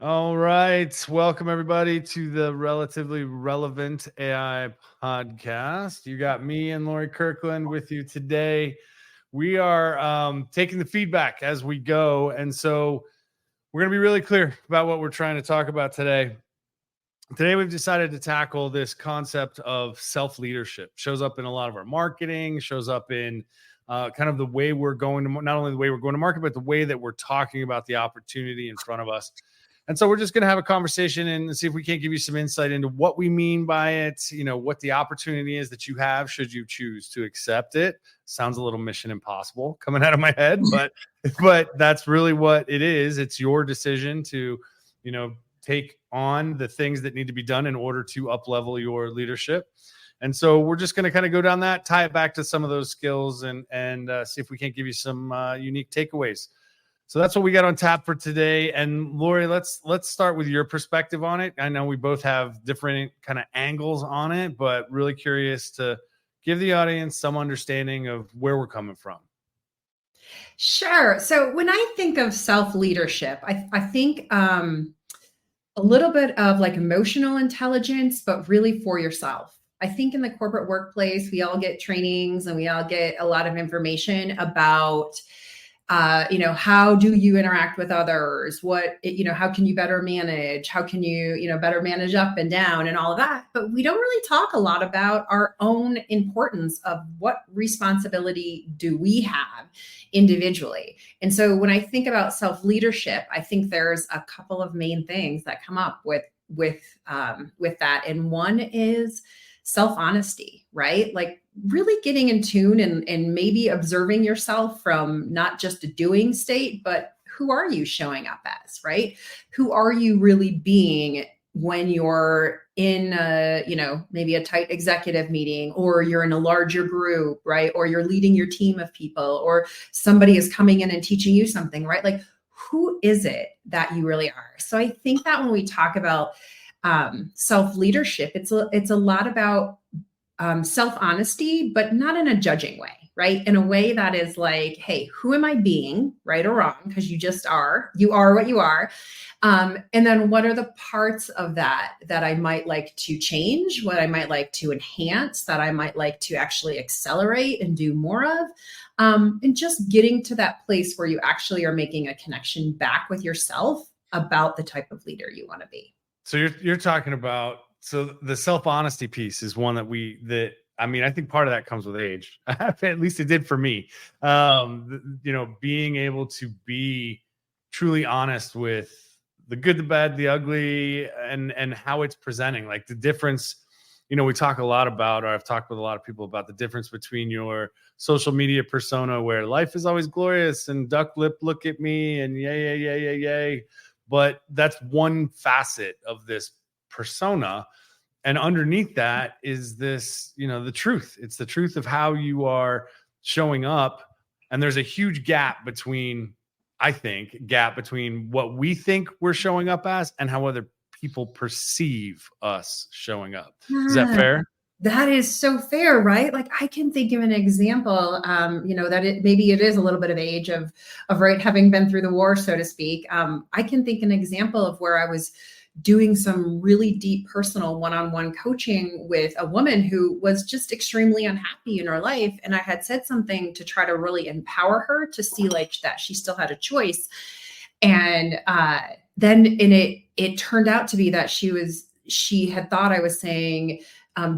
All right. Welcome, everybody, to the Relatively Relevant AI podcast. You got me and Lori Kirkland with you today. We are taking the feedback as we go. And so we're going to be really clear about what we're trying to talk about today. Today, we've decided to tackle this concept of self-leadership. Shows up in a lot of our marketing, shows up in kind of the way we're going to, not only the way we're going to market, but the way that we're talking about the opportunity in front of us. And so we're just going to have a conversation and see if we can't give you some insight into what we mean by it, what the opportunity is that you have should you choose to accept it. Sounds a little Mission Impossible coming out of my head, but that's really what it is. It's your decision to, take on the things that need to be done in order to up-level your leadership. And so we're just going to kind of go down that, tie it back to some of those skills and see if we can't give you some unique takeaways. So that's what we got on tap for today. And Lori, let's start with your perspective on it. I know we both have different kind of angles on it, but really curious to give the audience some understanding of where we're coming from. Sure. So when I think of self-leadership, I think a little bit of like emotional intelligence, but really for yourself. I think in the corporate workplace, we all get trainings and we all get a lot of information about how do you interact with others? How can you better manage? How can you, better manage up and down and all of that? But we don't really talk a lot about our own importance of what responsibility do we have individually. And so when I think about self-leadership, I think there's a couple of main things that come up with that. And one is self-honesty, right? Like really getting in tune and maybe observing yourself from not just a doing state, but who are you showing up as, right? Who are you really being when you're in maybe a tight executive meeting, or you're in a larger group, right? Or you're leading your team of people, or somebody is coming in and teaching you something, right? Like, who is it that you really are? So I think that when we talk about self-leadership, it's a lot about self-honesty, but not in a judging way, right? In a way that is like, hey, who am I being, right or wrong? Because you are what you are. And then what are the parts of that I might like to change, what I might like to enhance, that I might like to actually accelerate and do more of. And just getting to that place where you actually are making a connection back with yourself about the type of leader you want to be. So you're talking about, so the self-honesty piece is one that I think part of that comes with age. At least it did for me. Being able to be truly honest with the good, the bad, the ugly, and how it's presenting. Like the difference, we talk a lot about, or I've talked with a lot of people about the difference between your social media persona, where life is always glorious and duck lip, look at me, and yay. But that's one facet of this persona. And underneath that is this, the truth. It's the truth of how you are showing up. And there's a huge gap between what we think we're showing up as and how other people perceive us showing up. Is that fair? That is so fair, right? Like I can think of an example, that maybe it is a little bit of age of right, having been through the war, so to speak. I can think an example of where I was doing some really deep personal one-on-one coaching with a woman who was just extremely unhappy in her life. And I had said something to try to really empower her to see like that she still had a choice. And then it turned out to be that she had thought I was saying,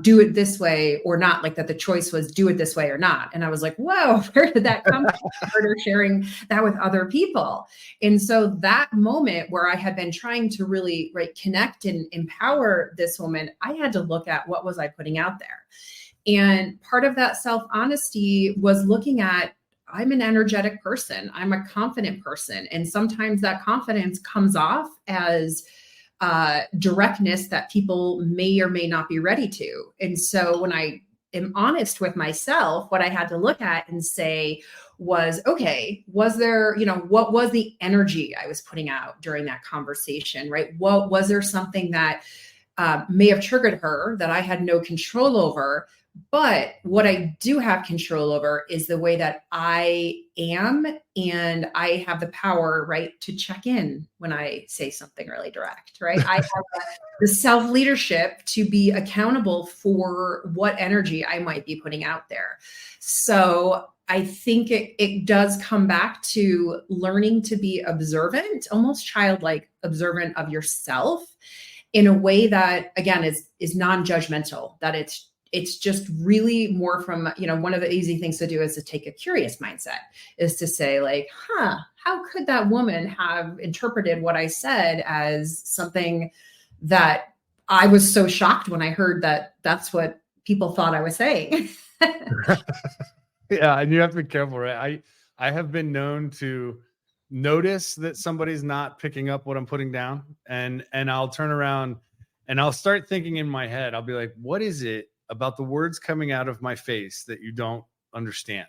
do it this way or not, like that the choice was do it this way or not. And I was like, whoa, where did that come from? I heard her sharing that with other people. And so that moment where I had been trying to really connect and empower this woman, I had to look at what was I putting out there. And part of that self-honesty was looking at, I'm an energetic person. I'm a confident person. And sometimes that confidence comes off as directness that people may or may not be ready to. And so when I am honest with myself, what I had to look at and say was, okay, was there, what was the energy I was putting out during that conversation, right? Was there something that may have triggered her that I had no control over? But what I do have control over is the way that I am. And I have the power, right, to check in when I say something really direct, right? I have the self leadership to be accountable for what energy I might be putting out there. So I think it does come back to learning to be observant, almost childlike observant of yourself in a way that, again, is non-judgmental, that it's just really more from, one of the easy things to do is to take a curious mindset, is to say like, how could that woman have interpreted what I said as something that I was so shocked when I heard that that's what people thought I was saying. Yeah, and you have to be careful, right? I have been known to notice that somebody's not picking up what I'm putting down, and I'll turn around and I'll start thinking in my head. I'll be like, what is it about the words coming out of my face that you don't understand?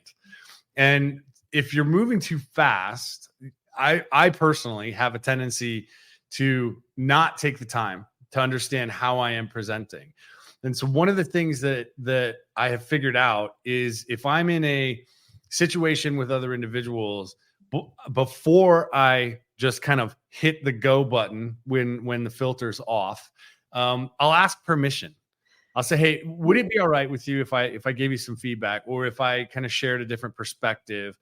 And if you're moving too fast, I personally have a tendency to not take the time to understand how I am presenting. And so one of the things that I have figured out is, if I'm in a situation with other individuals, before I just kind of hit the go button when the filter's off, I'll ask permission. I'll say, hey, would it be all right with you if I gave you some feedback, or if I kind of shared a different perspective,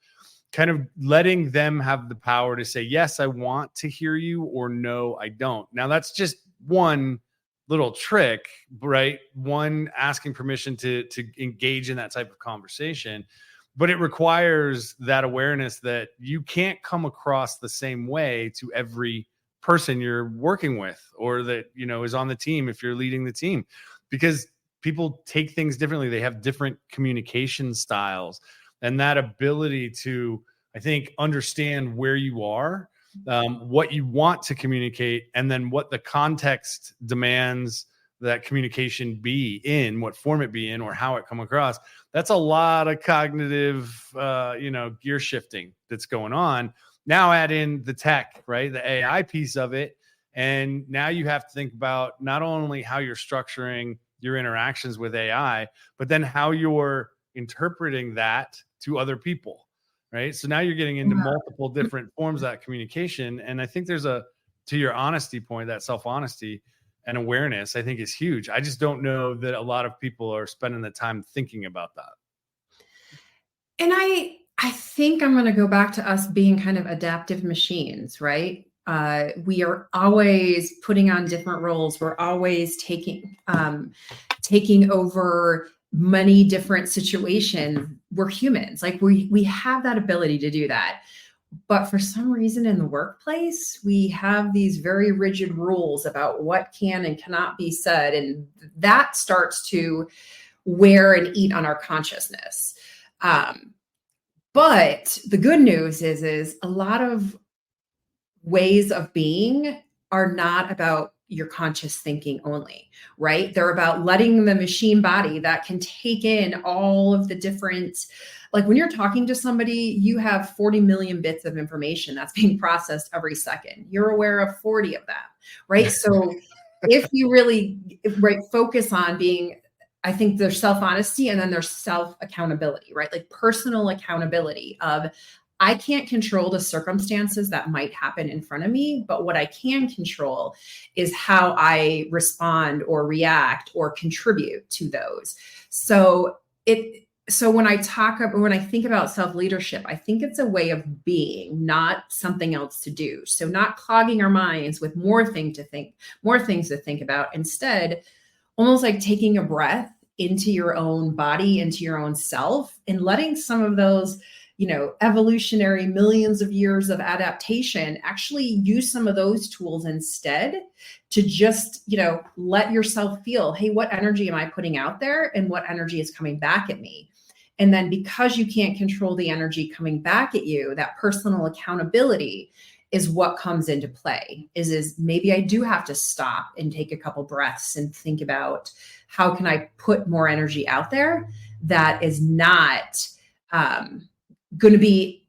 kind of letting them have the power to say, yes, I want to hear you, or no, I don't. Now that's just one little trick, right? One, asking permission to engage in that type of conversation, but it requires that awareness that you can't come across the same way to every person you're working with, or that, is on the team if you're leading the team, because people take things differently. They have different communication styles, and that ability to, I think, understand where you are, what you want to communicate, and then what the context demands that communication be in, what form it be in, or how it come across. That's a lot of cognitive, gear shifting that's going on. Now add in the tech, right? The AI piece of it. And now you have to think about not only how you're structuring your interactions with AI, but then how you're interpreting that to other people. Right. So now you're getting into multiple different forms of that communication. And I think to your honesty point, that self-honesty and awareness, I think, is huge. I just don't know that a lot of people are spending the time thinking about that. And I think I'm going to go back to us being kind of adaptive machines, right? We are always putting on different roles. We're always taking over many different situations. We're humans. Like we have that ability to do that. But for some reason in the workplace, we have these very rigid rules about what can and cannot be said. And that starts to wear and eat on our consciousness. But the good news is a lot of ways of being are not about your conscious thinking only, right? They're about letting the machine body that can take in all of the different, like when you're talking to somebody, you have 40 million bits of information that's being processed every second. You're aware of 40 of that, right? So if you really focus on being, I think there's self-honesty and then there's self-accountability, right? Like personal accountability of, I can't control the circumstances that might happen in front of me, but what I can control is how I respond or react or contribute to those. So when I think about self-leadership, I think it's a way of being, not something else to do. So not clogging our minds with more things to think about. Instead, almost like taking a breath into your own body, into your own self, and letting some of those, evolutionary millions of years of adaptation, actually use some of those tools instead to just, let yourself feel, hey, what energy am I putting out there and what energy is coming back at me? And then because you can't control the energy coming back at you, that personal accountability is what comes into play, is maybe I do have to stop and take a couple breaths and think about how can I put more energy out there that is not, going to be,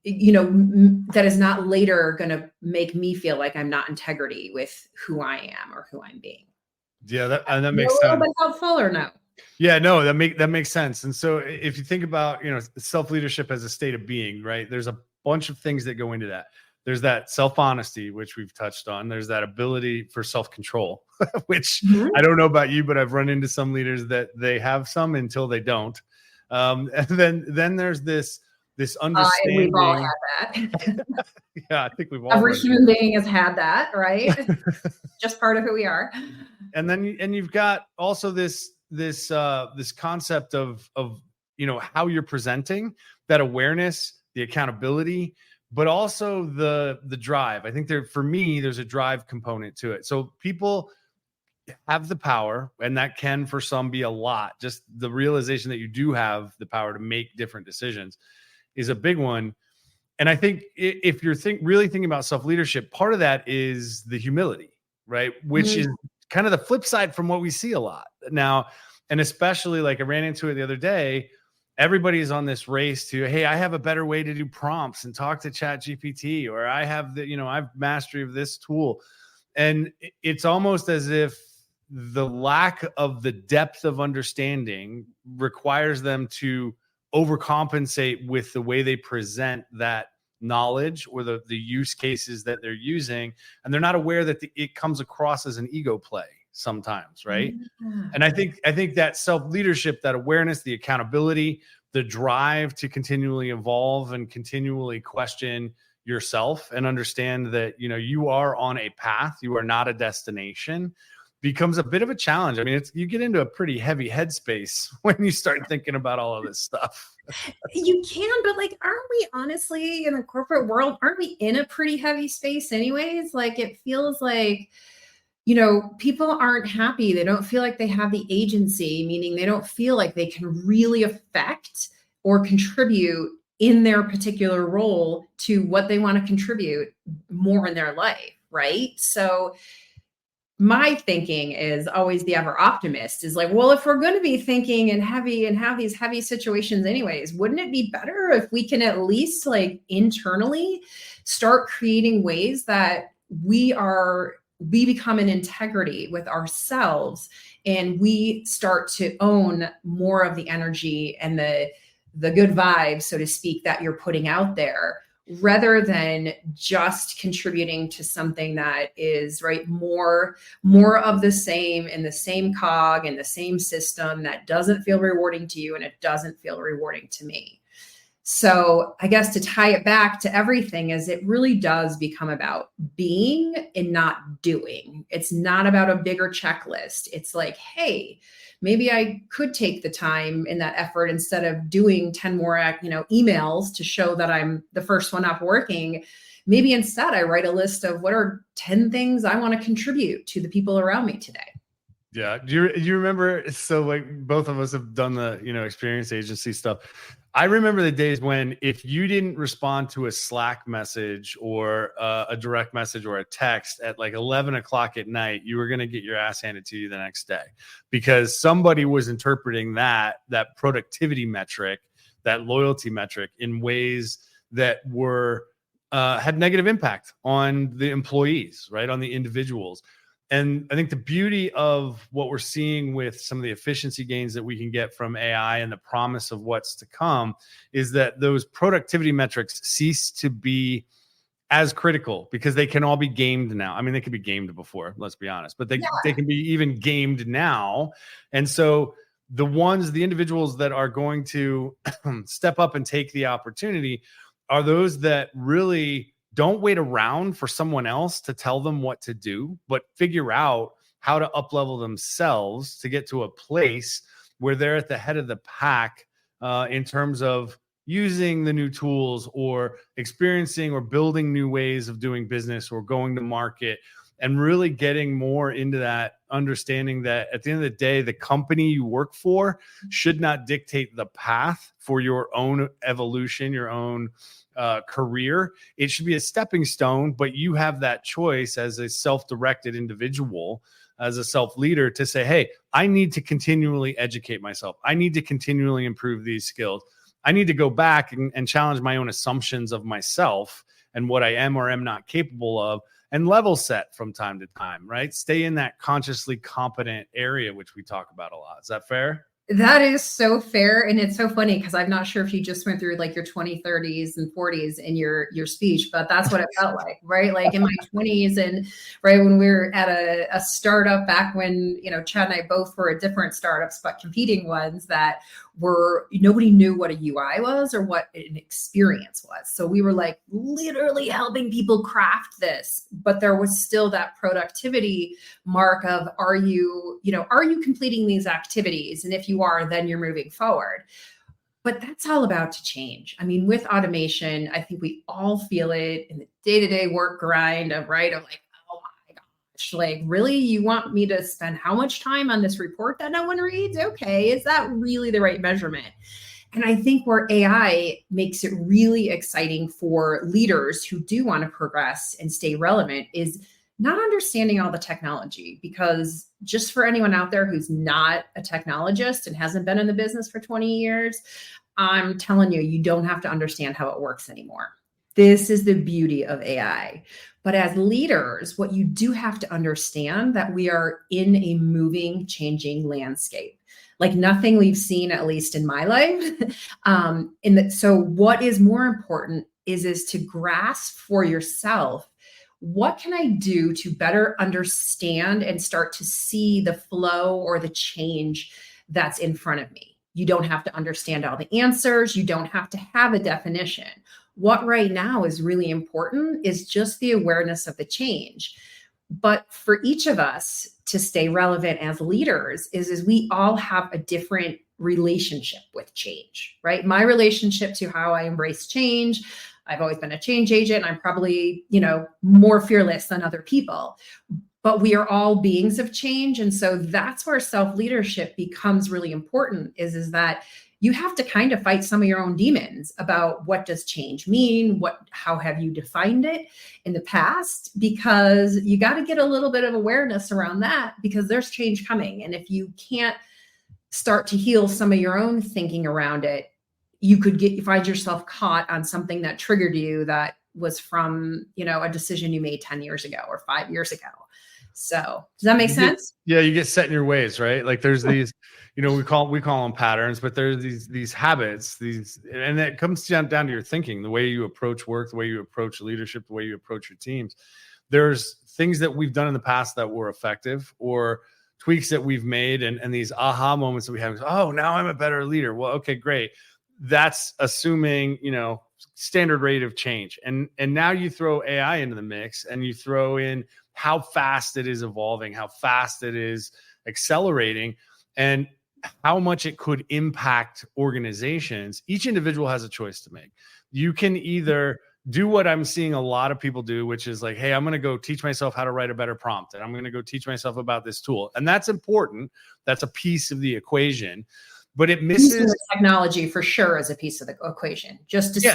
that is not later going to make me feel like I'm not integrity with who I am or who I'm being. Yeah, that makes sense. A little bit helpful or no? Yeah, no, that makes sense. And so if you think about, self-leadership as a state of being, right? There's a bunch of things that go into that. There's that self-honesty, which we've touched on. There's that ability for self-control, which Mhm. I don't know about you, but I've run into some leaders that they have some until they don't. And then there's this And we've all understanding. had that. Yeah, I think we've all Every run human being has had that, right? Just part of who we are. and then you've got also this concept of how you're presenting, that awareness, the accountability, but also the drive. I think for me there's a drive component to it. So people have the power, and that can for some be a lot. Just the realization that you do have the power to make different decisions is a big one. And I think if you're really thinking about self-leadership, part of that is the humility, right? Which is kind of the flip side from what we see a lot now. And especially, like, I ran into it the other day. Everybody's on this race to, hey, I have a better way to do prompts and talk to Chat GPT, or I have I've mastery of this tool. And it's almost as if the lack of the depth of understanding requires them to overcompensate with the way they present that knowledge or the use cases that they're using. And they're not aware that it comes across as an ego play sometimes, right? Yeah. And I think that self-leadership, that awareness, the accountability, the drive to continually evolve and continually question yourself and understand that you are on a path, you are not a destination, becomes a bit of a challenge. I mean, you get into a pretty heavy headspace when you start thinking about all of this stuff. You can, but like, aren't we honestly in the corporate world, aren't we in a pretty heavy space anyways? Like, it feels like, people aren't happy. They don't feel like they have the agency, meaning they don't feel like they can really affect or contribute in their particular role to what they want to contribute more in their life, right? So my thinking is always the ever optimist is like, well, if we're going to be thinking and have these heavy situations anyways, wouldn't it be better if we can at least like internally start creating ways that we become an integrity with ourselves, and we start to own more of the energy and the good vibes, so to speak, that you're putting out there, rather than just contributing to something that is more of the same in the same cog in the same system that doesn't feel rewarding to you and it doesn't feel rewarding to me. So I guess to tie it back to everything is it really does become about being and not doing. It's not about a bigger checklist. It's like, hey, maybe I could take the time in that effort instead of doing 10 more, emails to show that I'm the first one up working. Maybe instead I write a list of what are 10 things I want to contribute to the people around me today. Yeah. Do you remember? So like both of us have done the, experience agency stuff. I remember the days when if you didn't respond to a Slack message or a direct message or a text at like 11 o'clock at night, you were going to get your ass handed to you the next day because somebody was interpreting that productivity metric, that loyalty metric in ways that were had negative impact on the employees, right? On the individuals. And I think the beauty of what we're seeing with some of the efficiency gains that we can get from AI and the promise of what's to come is that those productivity metrics cease to be as critical because they can all be gamed now. I mean, they could be gamed before, let's be honest, but they can be even gamed now. And so the individuals that are going to step up and take the opportunity are those that really don't wait around for someone else to tell them what to do, but figure out how to up-level themselves to get to a place where they're at the head of the pack in terms of using the new tools or experiencing or building new ways of doing business or going to market, and really getting more into that understanding that at the end of the day, the company you work for should not dictate the path for your own evolution, your own career. It should be a stepping stone, but you have that choice as a self-directed individual, as a self-leader, to say, hey, I need to continually educate myself. I need to continually improve these skills. I need to go back and challenge my own assumptions of myself and what I am or am not capable of, and level set from time to time, right? Stay in that consciously competent area, which we talk about a lot. Is that fair? That is so fair. And it's so funny because I'm not sure if you just went through like your 20s, 30s, and 40s in your speech, but that's what it felt like, right? Like in my 20s and right when we were at a startup back when, Chad and I both were at different startups, but competing ones that were, nobody knew what a UI was or what an experience was. So we were like literally helping people craft this, but there was still that productivity mark of, are you completing these activities? And if you are, then you're moving forward. But that's all about to change. I mean, with automation, I think we all feel it in the day-to-day work grind of like, oh my gosh, like really, you want me to spend how much time on this report that no one reads? Okay, is that really the right measurement? And I think where AI makes it really exciting for leaders who do want to progress and stay relevant is not understanding all the technology, because just for anyone out there who's not a technologist and hasn't been in the business for 20 years, I'm telling you, you don't have to understand how it works anymore. This is the beauty of AI. But as leaders, what you do have to understand that we are in a moving, changing landscape, like nothing we've seen, at least in my life. So what is more important is to grasp for yourself, what can I do to better understand and start to see the flow or the change that's in front of me? You don't have to understand all the answers. You don't have to have a definition. What right now is really important is just the awareness of the change. But for each of us to stay relevant as leaders is we all have a different relationship with change, right? My relationship to how I embrace change, I've always been a change agent. I'm probably, more fearless than other people, but we are all beings of change. And so that's where self-leadership becomes really important is that you have to kind of fight some of your own demons about what does change mean? How have you defined it in the past? Because you got to get a little bit of awareness around that, because there's change coming. And if you can't start to heal some of your own thinking around it, you could find yourself caught on something that triggered you that was from, a decision you made 10 years ago or 5 years ago. So does that make sense? Yeah, you get set in your ways, right? Like there's these, we call them patterns, but there's these habits, and it comes down to your thinking, the way you approach work, the way you approach leadership, the way you approach your teams. There's things that we've done in the past that were effective, or tweaks that we've made, and these aha moments that we have. Oh, now I'm a better leader. Well, okay, great. That's assuming, standard rate of change. And now you throw AI into the mix, and you throw in how fast it is evolving, how fast it is accelerating, and how much it could impact organizations. Each individual has a choice to make. You can either do what I'm seeing a lot of people do, which is like, hey, I'm going to go teach myself how to write a better prompt, and I'm going to go teach myself about this tool. And that's important. That's a piece of the equation. But it misses technology for sure as a piece of the equation. Just to see,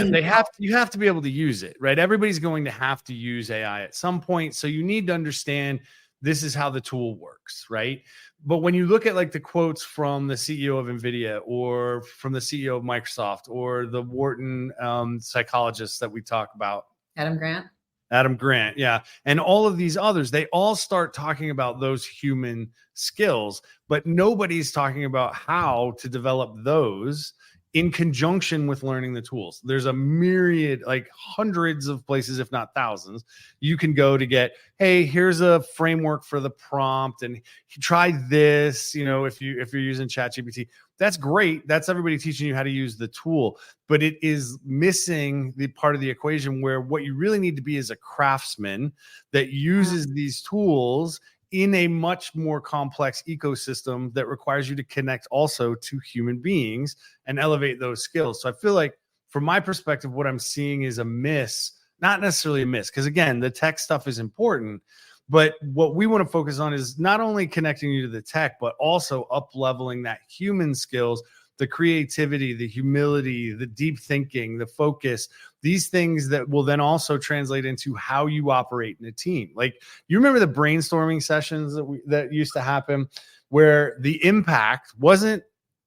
you have to be able to use it, right? Everybody's going to have to use AI at some point. So you need to understand this is how the tool works, right? But when you look at like the quotes from the CEO of NVIDIA, or from the CEO of Microsoft, or the Wharton psychologists that we talk about, Adam Grant, yeah. And all of these others, they all start talking about those human skills, but nobody's talking about how to develop those in conjunction with learning the tools. There's a myriad, like hundreds of places, if not thousands, you can go to get, hey, here's a framework for the prompt, and try this, if you're using ChatGPT. That's great. That's everybody teaching you how to use the tool, but it is missing the part of the equation where what you really need to be is a craftsman that uses these tools in a much more complex ecosystem that requires you to connect also to human beings and elevate those skills. So I feel like, from my perspective, what I'm seeing is a miss, not necessarily a miss, because again, the tech stuff is important. But what we want to focus on is not only connecting you to the tech, but also up-leveling that human skills, the creativity, the humility, the deep thinking, the focus, these things that will then also translate into how you operate in a team. Like, you remember the brainstorming sessions that used to happen, where the impact wasn't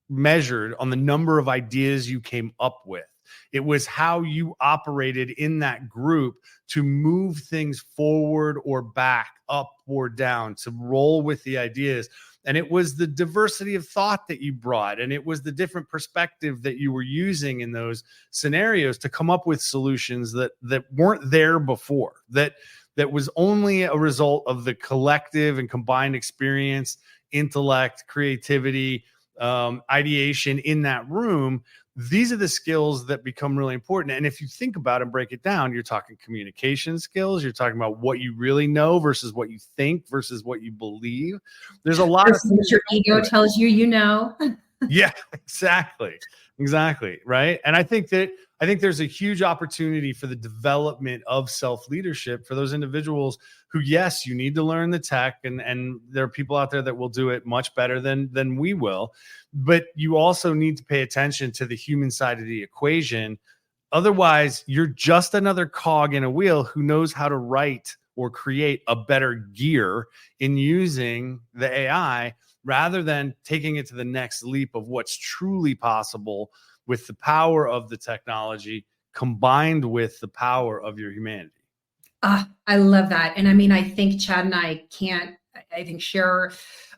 measured on the number of ideas you came up with. It was how you operated in that group to move things forward or back, up or down, to roll with the ideas. And it was the diversity of thought that you brought, and it was the different perspective that you were using in those scenarios to come up with solutions that weren't there before, that was only a result of the collective and combined experience, intellect, creativity, ideation in that room. These are the skills that become really important. And if you think about and break it down, you're talking communication skills. You're talking about what you really know versus what you think versus what you believe. There's a lot of things your ego tells you, Yeah, exactly. Right. And I think there's a huge opportunity for the development of self-leadership for those individuals who, yes, you need to learn the tech, and there are people out there that will do it much better than we will. But you also need to pay attention to the human side of the equation. Otherwise, you're just another cog in a wheel who knows how to write or create a better gear in using the AI, rather than taking it to the next leap of what's truly possible with the power of the technology combined with the power of your humanity. I love that. And I mean, I think Chad and I can't,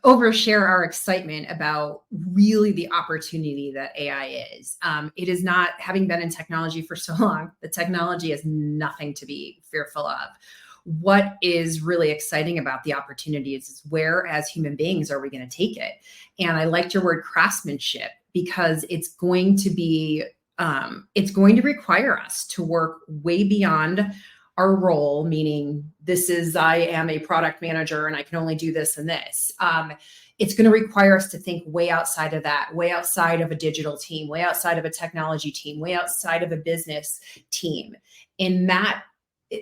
overshare our excitement about really the opportunity that AI is. It is not, having been in technology for so long, the technology is nothing to be fearful of. What is really exciting about the opportunity is where, as human beings, are we going to take it? And I liked your word craftsmanship, because it's going to require us to work way beyond our role, meaning I am a product manager and I can only do this and this. It's going to require us to think way outside of that, way outside of a digital team, way outside of a technology team, way outside of a business team. And that,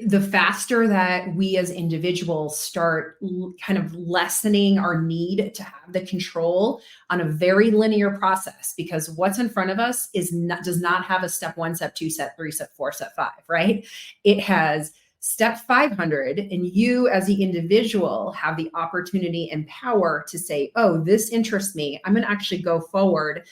the faster that we as individuals start kind of lessening our need to have the control on a very linear process, because what's in front of us does not have a step 1, step 2, step 3, step 4, step 5, right? It has step 500, and you as the individual have the opportunity and power to say, oh, this interests me. I'm going to actually go forward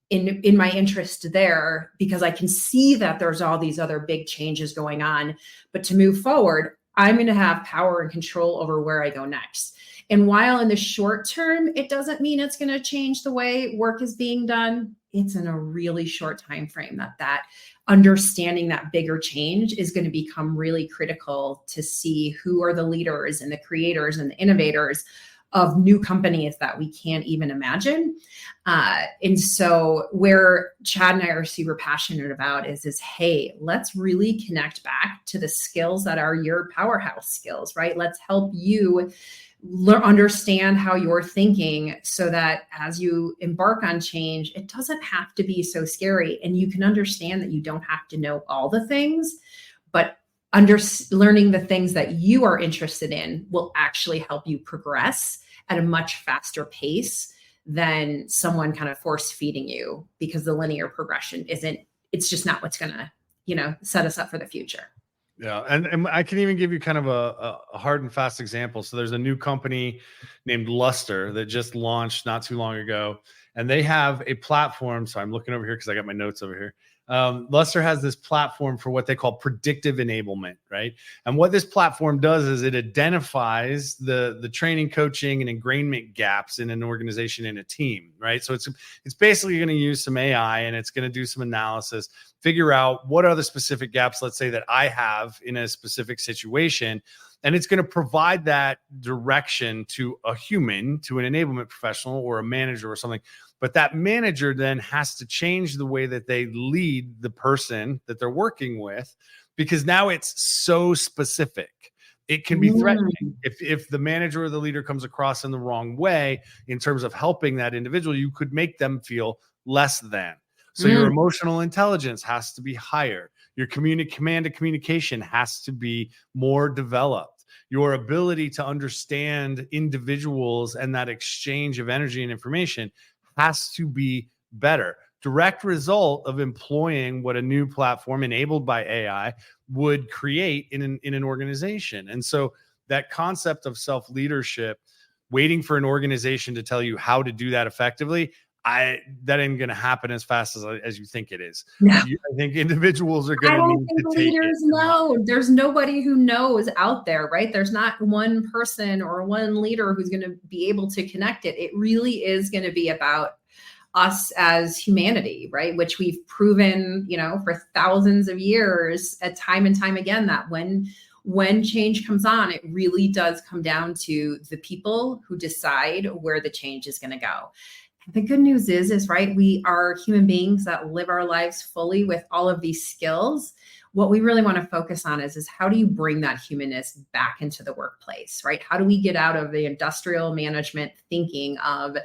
in my interest there, because I can see that there's all these other big changes going on. But to move forward, I'm going to have power and control over where I go next. And while in the short term, it doesn't mean it's going to change the way work is being done, it's in a really short time frame that understanding that bigger change is going to become really critical to see who are the leaders and the creators and the innovators of new companies that we can't even imagine. And so where Chad and I are super passionate about is, hey, let's really connect back to the skills that are your powerhouse skills, right? Let's help you understand how you're thinking, so that as you embark on change, it doesn't have to be so scary. And you can understand that you don't have to know all the things, but learning the things that you are interested in will actually help you progress at a much faster pace than someone kind of force feeding you, because the linear progression it's just not what's going to, set us up for the future. Yeah. And I can even give you kind of a hard and fast example. So there's a new company named Luster that just launched not too long ago, and they have a platform. So I'm looking over here because I got my notes over here. Luster has this platform for what they call predictive enablement, right? And what this platform does is it identifies the training, coaching, and ingrainment gaps in an organization, in a team, right? So it's basically going to use some AI, and it's going to do some analysis, figure out what are the specific gaps, let's say, that I have in a specific situation. And it's going to provide that direction to a human, to an enablement professional or a manager or something. But that manager then has to change the way that they lead the person that they're working with, because now it's so specific. It can be threatening. If the manager or the leader comes across in the wrong way in terms of helping that individual, you could make them feel less than. So your emotional intelligence has to be higher. Your command to communication has to be more developed. Your ability to understand individuals and that exchange of energy and information has to be better. Direct result of employing what a new platform enabled by AI would create in an organization. And so that concept of self-leadership, waiting for an organization to tell you how to do that effectively, that ain't going to happen as fast as you think it is. No. I think individuals are I going to don't need think to take leaders it. know. There's nobody who knows out there, right? There's not one person or one leader who's going to be able to connect it. It really is going to be about us as humanity, right? Which we've proven, for thousands of years, at time and time again, that when change comes on, it really does come down to the people who decide where the change is going to go. The good news is right, we are human beings that live our lives fully with all of these skills. What we really want to focus on is how do you bring that humanness back into the workplace, right? How do we get out of the industrial management thinking of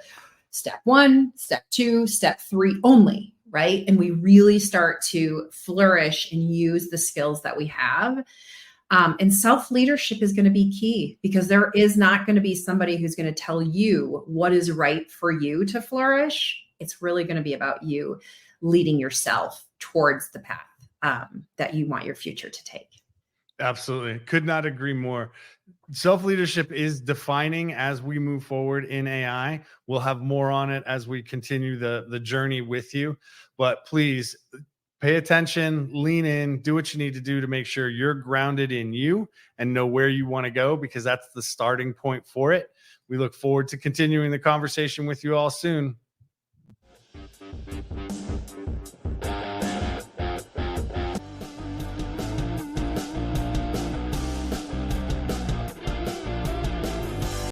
step 1, step 2, step 3 only, right? And we really start to flourish and use the skills that we have. And self-leadership is going to be key, because there is not going to be somebody who's going to tell you what is right for you to flourish. It's really going to be about you leading yourself towards the path that you want your future to take. Absolutely. Could not agree more. Self-leadership is defining as we move forward in AI. We'll have more on it as we continue the journey with you. But please, pay attention, lean in, do what you need to do to make sure you're grounded in you and know where you want to go, because that's the starting point for it. We look forward to continuing the conversation with you all soon.